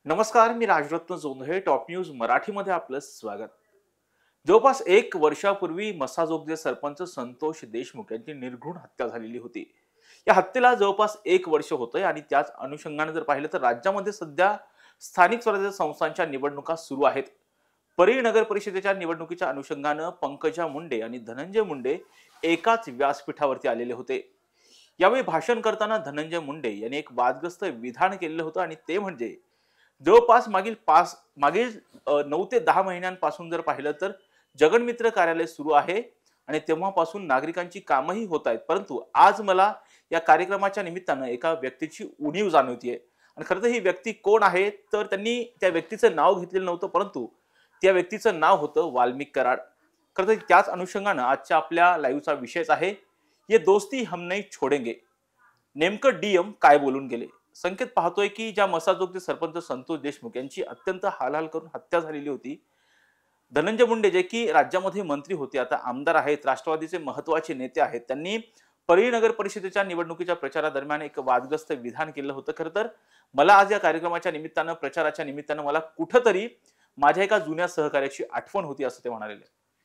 नमस्कार, मी Rajratna Jondhale. Top news मराठीमध्ये आपलं स्वागत. जवळपास 1 वर्षापूर्वी मसाजोगचे सरपंच संतोष देशमुख यांची निर्घृण हत्या झालेली होती. या हत्येला जवळपास 1 वर्ष होतंय आणि त्याच अनुषंगाने जर पाहिलं तर राज्यामध्ये सध्या स्थानिक स्वराज्य संस्थांच्या निवडणुका सुरू आहेत. परळी नगर परिषदेच्या निवडणुकीच्या अनुषंगानं पंकजा मुंडे आणि धनंजय मुंडे एकाच व्यासपीठावरती आलेले होते. यावेळी भाषण करताना धनंजय मुंडे यांनी एक वादग्रस्त विधान केलेलं होतं आणि ते म्हणजे जवळपास मागील 9 ते 10 महिन्यांपासून जर पाहिलं तर जगनमित्र कार्यालय सुरू आहे आणि तेव्हापासून नागरिकांची कामही होत आहेत. परंतु आज मला या कार्यक्रमाच्या निमित्तानं एका व्यक्तीची उणीव जाणवतीये आणि खरं तर ही व्यक्ती कोण आहे तर त्यांनी त्या व्यक्तीचं नाव घेतलेलं नव्हतं, परंतु त्या व्यक्तीचं नाव होतं वाल्मिक कराड. खरं तर त्याच अनुषंगानं आजच्या आपल्या लाईव्हचा विषयच आहे, ये दोस्ती हम नहीं छोडेंगे. नेमकं डीएम काय बोलून गेले. संकेत पाहतोय की ज्या मसाजोगचे सरपंच संतोष देशमुख यांची अत्यंत हालहाल करून हत्या झालेली होती. धनंजय मुंडे जे की राज्यामध्ये मंत्री होते, आता आमदार आहेत, राष्ट्रवादीचे महत्वाचे नेते आहेत, त्यांनी परळी नगर परिषदेच्या निवडणुकीच्या प्रचारादरम्यान एक वादग्रस्त विधान केलं होतं. खरं तर मला आज या कार्यक्रमाच्या निमित्तानं, प्रचाराच्या निमित्तानं मला कुठंतरी माझ्या एका जुन्या सहकार्याची आठवण होती असं ते म्हणाले.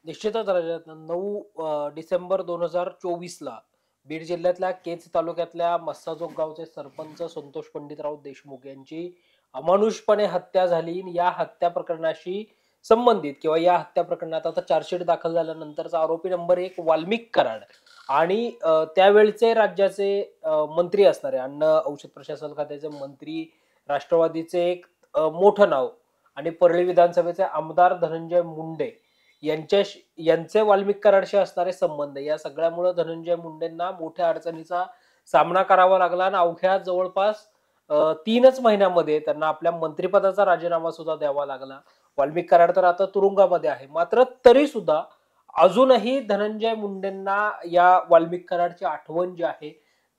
निश्चितच राजरत्न 9 डिसेंबर 2024 ला बीड जिल्ह्यातल्या केज तालुक्यातल्या मस्साजोग गावचे सरपंच संतोष पंडितराव देशमुख यांची अमानुषपणे हत्या झाली. या हत्या प्रकरणाशी संबंधित किंवा या हत्या प्रकरणात आता चार्जशीट दाखल झाल्यानंतरचा आरोपी नंबर 1 वाल्मिक कराड आणि त्यावेळचे राज्याचे मंत्री असणारे अन्न औषध प्रशासन खात्याचे मंत्री, राष्ट्रवादीचे एक मोठं नाव आणि परळी विधानसभेचे आमदार धनंजय मुंडे यांचे वाल्मिक कराडशी असणारे संबंध, या सगळ्यामुळे धनंजय मुंडेंना मोठ्या अडचणीचा सामना करावा लागला आणि अवघ्या जवळपास 3च महिन्यामध्ये त्यांना आपल्या मंत्रिपदाचा राजीनामा सुद्धा द्यावा लागला. वाल्मिक कराड तर आता तुरुंगामध्ये आहे. मात्र तरी सुद्धा अजूनही धनंजय मुंडेंना या वाल्मिक कराडची आठवण जी आहे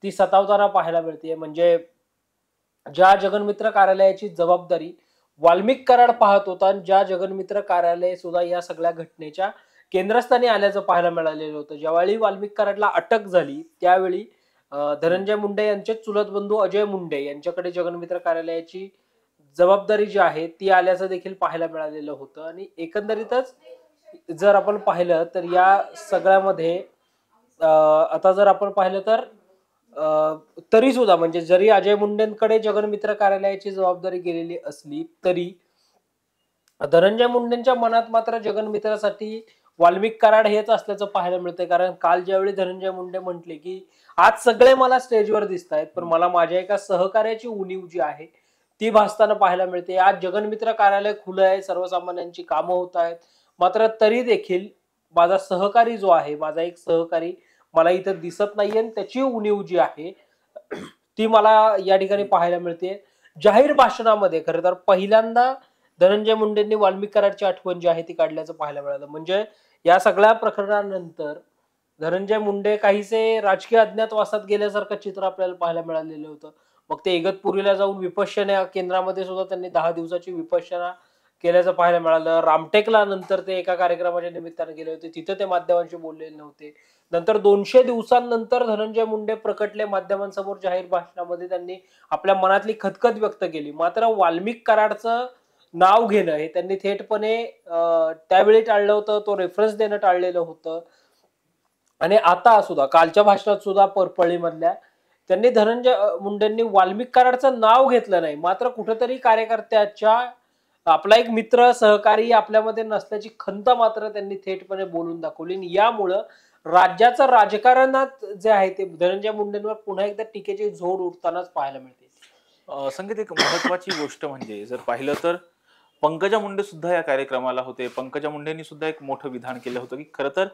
ती सतावताना पाहायला मिळते. म्हणजे ज्या जगनमित्र कार्यालयाची जबाबदारी वाल्मिक कराड पाहत होता आणि ज्या जगनमित्र कार्यालय सुद्धा या सगळ्या घटनेच्या केंद्रस्थानी आल्याचं पाहायला मिळालेलं होतं. ज्यावेळी वाल्मिक कराडला अटक झाली त्यावेळी धनंजय मुंडे यांचे चुलत बंधू अजय मुंडे यांच्याकडे जगनमित्र कार्यालयाची जबाबदारी जी आहे ती आल्याचं देखील पाहायला मिळालेलं होतं. आणि एकंदरीतच जर आपण पाहिलं तर या सगळ्यामध्ये आता जर आपण पाहिलं तर तरी सुद्धा म्हणजे जरी अजय मुंडेंकडे जगनमित्र कार्यालयाची जबाबदारी गेलेली असली तरी धनंजय मुंडेंच्या मनात मात्र जगनमित्रासाठी वाल्मिक कराड हेच असल्याचं पाहायला मिळतंय. कारण काल ज्यावेळी धनंजय मुंडे म्हटले की आज सगळे मला स्टेजवर दिसत आहेत पण मला माझ्या एका सहकार्याची उणीव जी आहे ती भासताना पाहायला मिळते. आज जगनमित्र कार्यालय खुलं आहे, सर्वसामान्यांची कामं होत आहेत, मात्र तरी देखील माझा सहकारी जो आहे, माझा एक सहकारी मला इथं दिसत नाहीये आणि त्याची उणीव जी आहे ती मला या ठिकाणी पाहायला मिळते. जाहीर भाषणामध्ये खरं तर पहिल्यांदा धनंजय मुंडेंनी वाल्मिक कराडची आठवण जी आहे ती काढल्याचं पाहायला मिळालं. म्हणजे या सगळ्या प्रकरणानंतर धनंजय मुंडे काहीसे राजकीय अज्ञातवासात गेल्यासारखं चित्र आपल्याला पाहायला मिळालेलं होतं. मग ते इगतपुरीला जाऊन विपश्यना केंद्रामध्ये सुद्धा त्यांनी 10 दिवसाची विपश्यना केल्याचं पाहायला मिळालं. रामटेकला नंतर ते एका कार्यक्रमाच्या निमित्ताने गेले होते, तिथे ते माध्यमांशी बोललेले नव्हते. नंतर 200 दिवसांनंतर धनंजय मुंडे प्रकटले माध्यमांसमोर जाहीर भाषणामध्ये, त्यांनी आपल्या मनातली खतखत व्यक्त केली. मात्र वाल्मिक कराडचं नाव घेणं हे त्यांनी थेटपणे त्यावेळी टाळलं होतं, तो रेफरन्स देणं टाळलेलं होतं. आणि आता सुद्धा कालच्या भाषणात सुद्धा परपळी मधल्या त्यांनी धनंजय मुंडेंनी वाल्मिक कराडचं नाव घेतलं नाही, मात्र कुठेतरी कार्यकर्त्याच्या आपला एक मित्र सहकारी आपल्यामध्ये नसल्याची खंत मात्र त्यांनी थेटपणे बोलून दाखवली. यामुळं राज्याचं राजकारणात जे आहे ते धनंजय मुंडेंवर पुन्हा एकदा टीकेची झोड उठतानाच पाहायला मिळते. संकेत, एक महत्वाची गोष्ट म्हणजे जर पाहिलं तर पंकजा मुंडे सुद्धा या कार्यक्रमाला होते. पंकजा मुंडेंनी सुद्धा एक मोठं विधान केलं होतं की खरं तर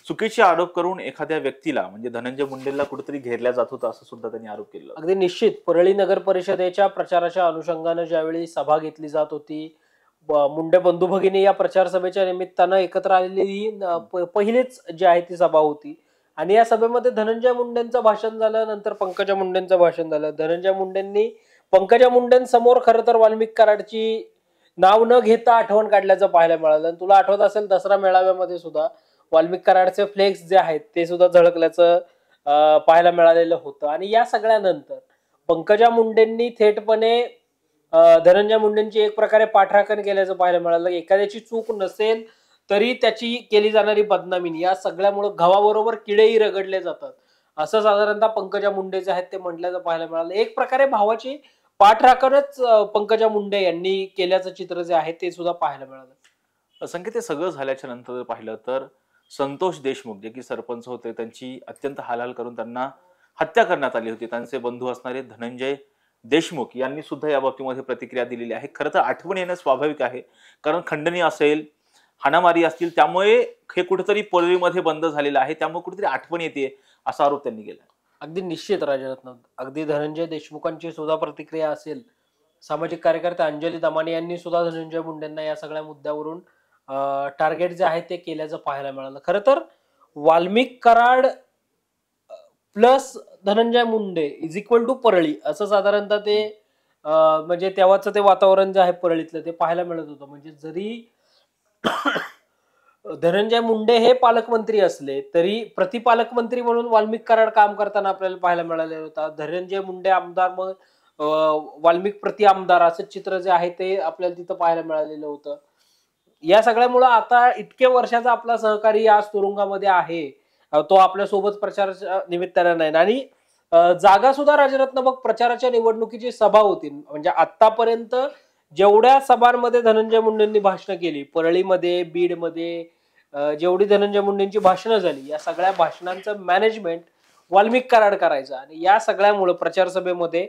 चुकीचे आरोप करून एखाद्या व्यक्तीला म्हणजे धनंजय मुंडेला कुठेतरी घेरल्या जात होतं असं सुद्धा त्यांनी आरोप केला. अगदी निश्चित परळी नगर परिषदेच्या प्रचाराच्या अनुषंगानं ज्यावेळी सभा घेतली जात होती, मुंडे बंधू भगिनी या प्रचार सभेच्या निमित्तानं एकत्र आलेली पहिलीच जी आहे ती सभा होती. आणि या सभेमध्ये धनंजय मुंडेंचं भाषण झालं, नंतर पंकजा मुंडेंचं भाषण झालं. धनंजय मुंडेंनी पंकजा मुंडेंसमोर खरं तर वाल्मिक कराडची नाव न घेता आठवण काढल्याचं पाहायला मिळालं. तुला आठवत असेल दसरा मेळाव्यामध्ये सुद्धा वाल्मिक कराडचे फ्लेक्स जे आहेत ते सुद्धा झळकल्याचं पाहायला मिळालेलं होतं. आणि या सगळ्यानंतर पंकजा मुंडेंनी थेटपणे धनंजय मुंडेंची एक प्रकारे पाठराखण केल्याचं पाहायला मिळालं. एखाद्याची चूक नसेल तरी त्याची केली जाणारी बदनामी या सगळ्यामुळे गव्हाबरोबर किडेही रगडले जातात, असं साधारणतः पंकजा मुंडे जे आहेत ते म्हटल्याचं पाहायला मिळालं. एक प्रकारे भावाची पाठराखणच पंकजा मुंडे यांनी केल्याचं चित्र जे आहे ते सुद्धा पाहायला मिळालं. संकेत हे सगळं झाल्याच्या नंतर जर पाहिलं तर संतोष देशमुख जे की सरपंच होते त्यांची अत्यंत हालहाल करून त्यांना हत्या करण्यात आली होती. त्यांचे बंधू असणारे धनंजय देशमुख यांनी सुद्धा या बाबतीमध्ये प्रतिक्रिया दिलेली आहे. खरं तर आठवण येणं स्वाभाविक आहे, कारण खंडणी असेल, हाणामारी असतील, त्यामुळे हे कुठेतरी परळीमध्ये बंद झालेलं आहे, त्यामुळे कुठेतरी आठवण येते असा आरोप त्यांनी केला. अगदी निश्चित राजरत्न, अगदी धनंजय देशमुखांची सुद्धा प्रतिक्रिया असेल. सामाजिक कार्यकर्ते अंजली दमानी यांनी सुद्धा धनंजय मुंडेंना या सगळ्या मुद्द्यावरून टार्गेट जे आहे ते केल्याचं पाहायला मिळालं. खरं तर Valmik Karad plus Dhananjay Munde is equal to Parli असं साधारणतः ते म्हणजे तेव्हाचं ते वातावरण जे आहे परळीतलं ते पाहायला मिळत होतं. म्हणजे जरी धनंजय मुंडे हे पालकमंत्री असले तरी प्रतिपालकमंत्री म्हणून वाल्मिक कराड काम करताना आपल्याला पाहायला मिळाले होता. धनंजय मुंडे आमदार मग वाल्मिक प्रति आमदार असं चित्र जे आहे ते आपल्याला तिथं पाहायला मिळालेलं होतं. या सगळ्यामुळं आता इतके वर्षाचा आपला सहकारी आज तुरुंगामध्ये आहे, तो आपल्या सोबत प्रचाराच्या निमित्तानं नाही. आणि जागा सुद्धा राजरत्न बघ, प्रचाराच्या निवडणुकीची सभा होती. म्हणजे आतापर्यंत जेवढ्या सभांमध्ये धनंजय मुंडेंनी भाषणं केली, परळीमध्ये, बीडमध्ये, जेवढी धनंजय मुंडेंची भाषणं झाली, या सगळ्या भाषणांचं मॅनेजमेंट वाल्मिक कराड करायचं. आणि या सगळ्यामुळे प्रचार सभेमध्ये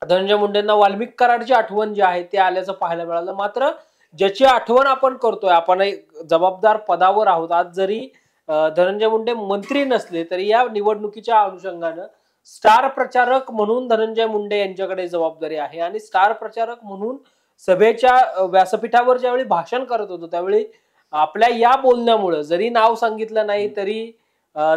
धनंजय मुंडेंना वाल्मिक कराडची आठवण जी आहे ते आल्याचं पाहायला मिळालं. मात्र ज्याची आठवण आपण करतोय, आपण एक जबाबदार पदावर आहोत, आज जरी धनंजय मुंडे मंत्री नसले तरी या निवडणुकीच्या अनुषंगानं स्टार प्रचारक म्हणून धनंजय मुंडे यांच्याकडे जबाबदारी आहे. आणि स्टार प्रचारक म्हणून सभेच्या व्यासपीठावर ज्यावेळी भाषण करत होतो त्यावेळी आपल्या या बोलण्यामुळे जरी नाव सांगितलं नाही तरी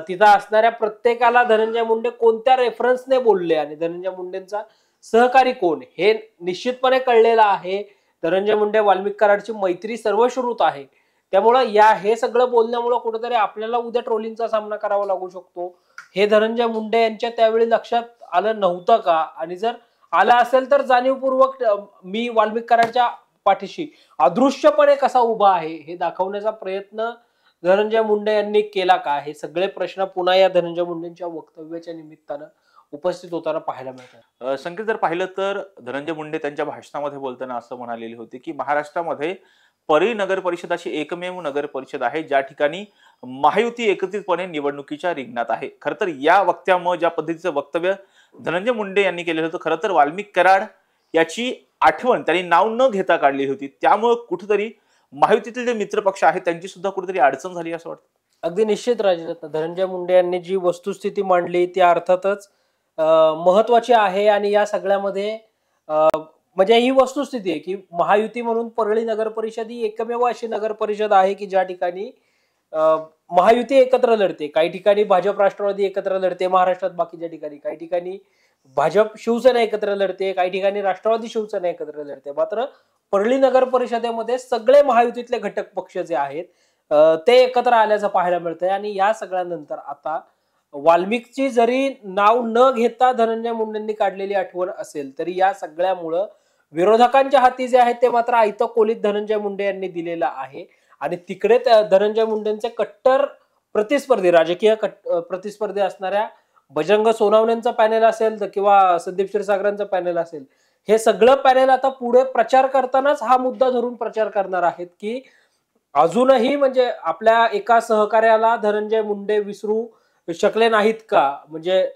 तिथं असणाऱ्या प्रत्येकाला धनंजय मुंडे कोणत्या रेफरन्सने बोलले आणि धनंजय मुंडेंचा सहकारी कोण हे निश्चितपणे कळलेलं आहे. धनंजय मुंडे वाल्मिक कराडची मैत्री सर्वश्रुत आहे. त्यामुळं हे सगळं बोलण्यामुळे कुठेतरी आपल्याला उद्या ट्रोलिंगचा सामना करावा लागू शकतो. हे धनंजय मुंडे यांच्या त्यावेळी लक्षात आलं नव्हतं का? आणि जर आलं असेल तर जाणीवपूर्वक मी वाल्मिक कराडच्या पाठीशी अदृश्यपणे कसा उभा आहे हे दाखवण्याचा प्रयत्न धनंजय मुंडे यांनी केला का? हे सगळे प्रश्न पुन्हा या धनंजय मुंडेंच्या वक्तव्याच्या निमित्तानं उपस्थित होताना पाहायला मिळतात. संकेत जर पाहिलं तर धनंजय मुंडे त्यांच्या भाषणामध्ये बोलताना असं म्हणालेले होते की महाराष्ट्रामध्ये परळी नगर परिषद अशी एकमेव नगर परिषद आहे ज्या ठिकाणी महायुती एकत्रितपणे निवडणुकीच्या रिंगणात आहे. खरं तर या वक्त्यामुळे ज्या पद्धतीचं वक्तव्य धनंजय मुंडे यांनी केलेलं होतं, खरं तर वाल्मिक कराड याची आठवण त्यांनी नाव न घेता काढलेली होती. त्यामुळे कुठेतरी महायुतीतील जे मित्रपक्ष आहेत त्यांची सुद्धा कुठेतरी अडचण झाली असं वाटतं. अगदी निश्चित राजरत्न, धनंजय मुंडे यांनी जी वस्तुस्थिती मांडली ती अर्थातच महत्वाची आहे. आणि या सगळ्यामध्ये म्हणजे ही वस्तुस्थिती आहे की महायुती म्हणून परळी नगर परिषद ही एकमेव अशी नगर परिषद आहे की ज्या ठिकाणी महायुती एकत्र लढते. काही ठिकाणी भाजप राष्ट्रवादी एकत्र लढते महाराष्ट्रात, बाकीच्या ठिकाणी काही ठिकाणी भाजप शिवसेना एकत्र लढते, काही ठिकाणी राष्ट्रवादी शिवसेना एकत्र लढते. मात्र परळी नगर परिषदेमध्ये सगळे महायुतीतले घटक पक्ष जे आहेत ते एकत्र आल्याचं पाहायला मिळतंय. आणि या सगळ्यानंतर आता वाल्मिकची जरी नाव न घेता धनंजय मुंडेंनी काढलेली आठवण असेल तरी या सगळ्यामुळं विरोधकांच्या हाती जे आहे ते मात्र आयतं कोलीत धनंजय मुंडे यांनी दिलेलं आहे. आणि तिकडे धनंजय मुंडेंचे कट्टर प्रतिस्पर्धी, राजकीय प्रतिस्पर्धी असणाऱ्या बजरंग सोनवणेंचा पॅनेल असेल किंवा संदीप क्षीरसागरांचं पॅनेल असेल, हे सगळं पॅनेल आता पुढे प्रचार करतानाच हा मुद्दा धरून प्रचार करणार आहेत की अजूनही म्हणजे आपल्या एका सहकार्याला धनंजय मुंडे विसरू शकले नाहीत का? म्हणजे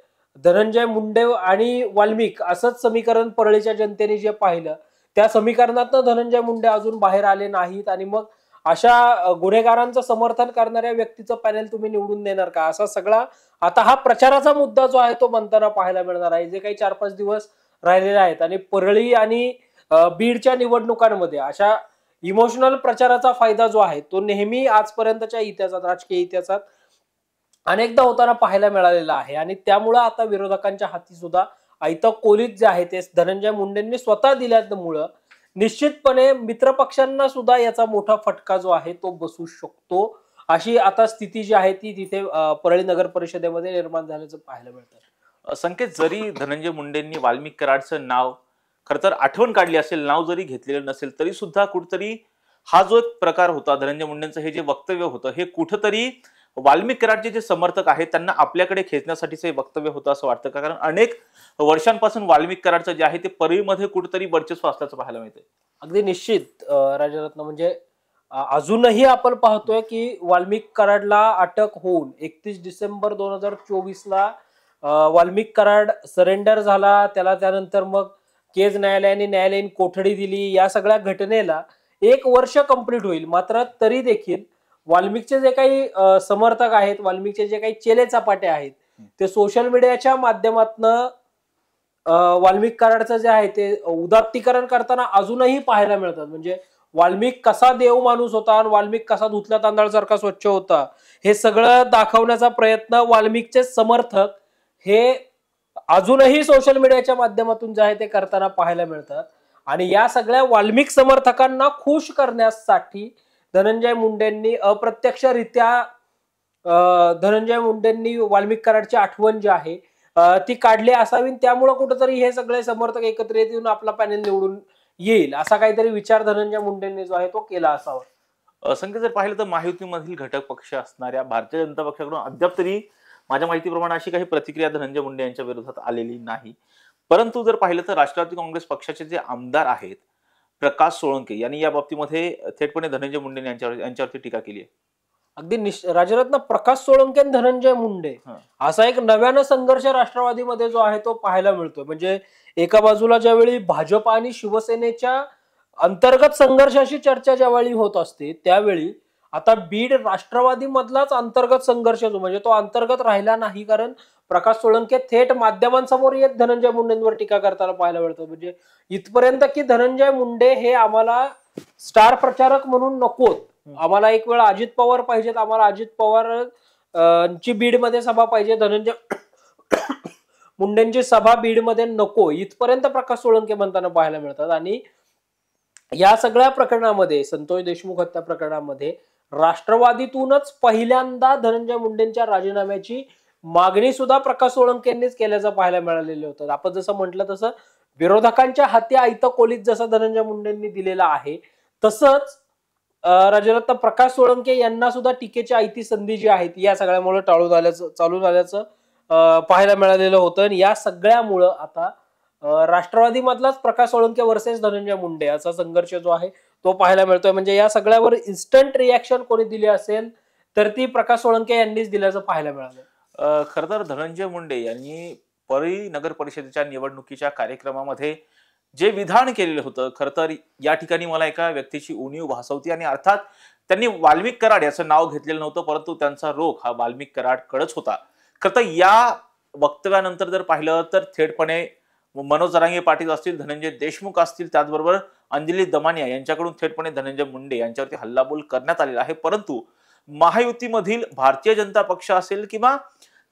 धनंजय मुंडे आणि वाल्मिक असंच समीकरण परळीच्या जनतेने जे पाहिलं त्या समीकरणातनं धनंजय मुंडे अजून बाहेर आले नाहीत. आणि मग अशा गुन्हेगारांचं समर्थन करणाऱ्या व्यक्तीचं पॅनेल तुम्ही निवडून देणार का? असा सगळा आता हा प्रचाराचा मुद्दा जो आहे तो बनताना पाहायला मिळणार आहे. जे काही 4-5 दिवस राहिलेले आहेत आणि परळी आणि बीडच्या निवडणुकांमध्ये अशा इमोशनल प्रचाराचा फायदा जो आहे तो नेहमी आजपर्यंतच्या इतिहासात, राजकीय इतिहासात अनेकदा होताना पाहायला मिळालेला आहे. आणि त्यामुळं आता विरोधकांच्या हाती सुद्धा आयतं कोलीत जे आहे ते धनंजय मुंडेंनी स्वतः दिल्यामुळं निश्चितपणे मित्रपक्षांना सुद्धा याचा मोठा फटका जो आहे तो बसू शकतो. अशी आता स्थिती जी आहे ती तिथे परळी नगर परिषदेमध्ये निर्माण झाल्याचं पाहायला मिळतं. संकेत, जरी धनंजय मुंडेंनी वाल्मिक कराडचं नाव खरं तर आठवण काढली असेल, नाव जरी घेतलेलं नसेल तरी सुद्धा कुठेतरी हा जो एक प्रकार होता, धनंजय मुंडेंचं हे जे वक्तव्य होतं, हे कुठंतरी वाल्मिक कराडचे जे समर्थक आहेत त्यांना आपल्याकडे खेचण्यासाठीचं हे वक्तव्य होतं असं वाटतं का? कारण अनेक वर्षांपासून वाल्मिक कराडचं जे आहे ते परळीमध्ये कुठेतरी वर्चस्व असल्याचं पाहायला मिळतंय. अगदी निश्चित राजरत्न, म्हणजे अजूनही आपण पाहतोय की वाल्मिक कराडला अटक होऊन 31 डिसेंबर 2024 ला वाल्मिक कराड सरेंडर झाला. त्याला त्यानंतर मग केज न्यायालयाने न्यायालयीन कोठडी दिली. या सगळ्या घटनेला 1 वर्ष कंप्लीट होईल. मात्र तरी देखील वाल्मिकचे जे काही समर्थक आहेत, वाल्मिकचे जे काही चेले चपाटे आहेत, ते सोशल मीडियाच्या माध्यमातनं वाल्मिक कराडचं जे आहे ते उदात्तीकरण करताना अजूनही पाहायला मिळतात. म्हणजे वाल्मिक कसा देव माणूस होता आणि वाल्मिक कसा धुतल्या तांदळासारखा स्वच्छ होता, हे सगळं दाखवण्याचा प्रयत्न वाल्मिकचे समर्थक हे अजूनही सोशल मीडियाच्या माध्यमातून जे आहे ते करताना पाहायला मिळतात. आणि या सगळ्या वाल्मिक समर्थकांना खुश करण्यासाठी धनंजय मुंडेंनी अप्रत्यक्षरित्या धनंजय मुंडेंनी वाल्मिक कराडची आठवण जी आहे ती काढली असावी. त्यामुळे कुठेतरी हे सगळे समर्थक एकत्रित येऊन आपला पॅनल निवडून येईल असा काहीतरी विचार धनंजय मुंडेंनी जो आहे तो केला असावा. संख्या जर पाहिलं तर महायुतीमधील घटक पक्ष असणाऱ्या भारतीय जनता पक्षाकडून अद्याप तरी माझ्या माहितीप्रमाणे अशी काही प्रतिक्रिया धनंजय मुंडे यांच्या विरोधात आलेली नाही. परंतु जर पाहिलं तर राष्ट्रवादी काँग्रेस पक्षाचे जे आमदार आहेत प्रकाश सोळंके यांनी या बाबतीमध्ये थेटपणे धनंजय मुंडे यांच्यावरती टीका केली आहे. अगदी राजरत्न, प्रकाश सोळंके आणि धनंजय मुंडे असा एक नव्यानं संघर्ष राष्ट्रवादीमध्ये जो आहे तो पाहायला मिळतोय. म्हणजे एका बाजूला ज्यावेळी भाजप आणि शिवसेनेच्या अंतर्गत संघर्षाची चर्चा ज्यावेळी होत असते, त्यावेळी आता बीड राष्ट्रवादी मधलाच अंतर्गत संघर्ष जो म्हणजे तो अंतर्गत राहिला नाही. कारण प्रकाश सोळंके थेट माध्यमांसमोर येत धनंजय मुंडेंवर टीका करताना पाहायला मिळतं. म्हणजे इथपर्यंत की धनंजय मुंडे हे आम्हाला स्टार प्रचारक म्हणून नकोत, आम्हाला एक वेळ अजित पवार पाहिजेत, आम्हाला अजित पवार ची बीडमध्ये सभा पाहिजे, धनंजय मुंडेंची सभा बीडमध्ये नको, इथपर्यंत प्रकाश सोळंके म्हणताना पाहायला मिळतात. आणि या सगळ्या प्रकरणामध्ये, संतोष देशमुख हत्या प्रकरणामध्ये राष्ट्रवादीतूनच पहिल्यांदा धनंजय मुंडेंच्या राजीनाम्याची मागणी सुद्धा प्रकाश सोळंकेंनीच केल्याचं पाहायला मिळालेलं होतं. आपण जसं म्हटलं तसं विरोधकांच्या हाती आयतं कोलीत जसं धनंजय मुंडेंनी दिलेला आहे, तसंच राजरत्न प्रकाश सोळंके यांना सुद्धा टीकेची आयती संधी जी आहे या सगळ्यामुळे चालू झाल्याचं पाहायला मिळालेलं होतं. आणि या सगळ्यामुळं आता राष्ट्रवादी मधलाच प्रकाश सोळंके वर्सेस धनंजय मुंडे असा संघर्ष जो आहे तो पाहायला मिळतोय. म्हणजे या सगळ्यावर इन्स्टंट रिॲक्शन कोणी दिली असेल तर ती प्रकाश सोळंके यांनीच दिल्याचं पाहायला मिळालं. खरं तर धनंजय मुंडे यांनी परळी नगर परिषदेच्या निवडणुकीच्या कार्यक्रमामध्ये जे विधान केलेलं होतं, खरं तर या ठिकाणी मला एका व्यक्तीची उणीव भासवती. आणि अर्थात त्यांनी वाल्मिक कराड याचं नाव घेतलेलं नव्हतं, परंतु त्यांचा रोख हा वाल्मिक कराडकडेच होता. खरं तर या वक्तव्यानंतर जर पाहिलं तर थेटपणे मनोज जरांगे पाटील असतील, धनंजय देशमुख असतील, त्याचबरोबर अंजली दमानिया यांच्याकडून थेटपणे धनंजय मुंडे यांच्यावरती हल्लाबोल करण्यात आलेला आहे. परंतु महायुतीमधील भारतीय जनता पक्ष असेल किंवा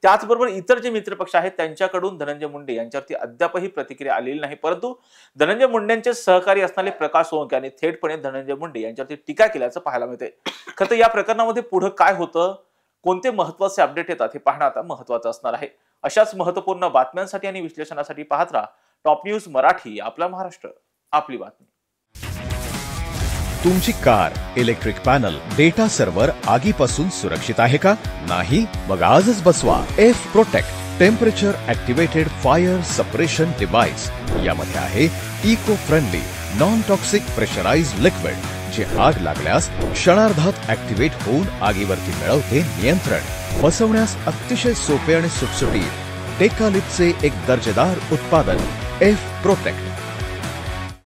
त्याचबरोबर इतर जे मित्र पक्ष आहेत त्यांच्याकडून धनंजय मुंडे यांच्यावरती अद्यापही प्रतिक्रिया आलेली नाही. परंतु धनंजय मुंडेंचे सहकारी असणारे प्रकाश सोळंके यांनी थेटपणे धनंजय मुंडे यांच्यावरती टीका केल्याचं पाहायला मिळते. खरं तर या प्रकरणामध्ये पुढे काय होतं, कोणते महत्वाचे अपडेट येतात हे पाहणं आता महत्वाचं असणार आहे. अशाच महत्वपूर्ण बातम्यांसाठी आणि विश्लेषणासाठी पाहत राहा टॉप न्यूज मराठी. आपला महाराष्ट्र, आपली बातमी. तुमची car, electric panel, data server आगीपासून सुरक्षित आहे का? नाही? मग आजच बसवा F protect temperature activated fire suppression device. यामध्ये आहे eco friendly non toxic pressurised liquid, जे आग लागल्यास क्षणार्धात ऍक्टिव्हेट होऊन आगीवरती मिळवते नियंत्रण. बसवण्यास अतिशय सोपे आणि सुटसुटीत टेकालिपचे एक दर्जेदार उत्पादन एफ प्रोटेक्ट.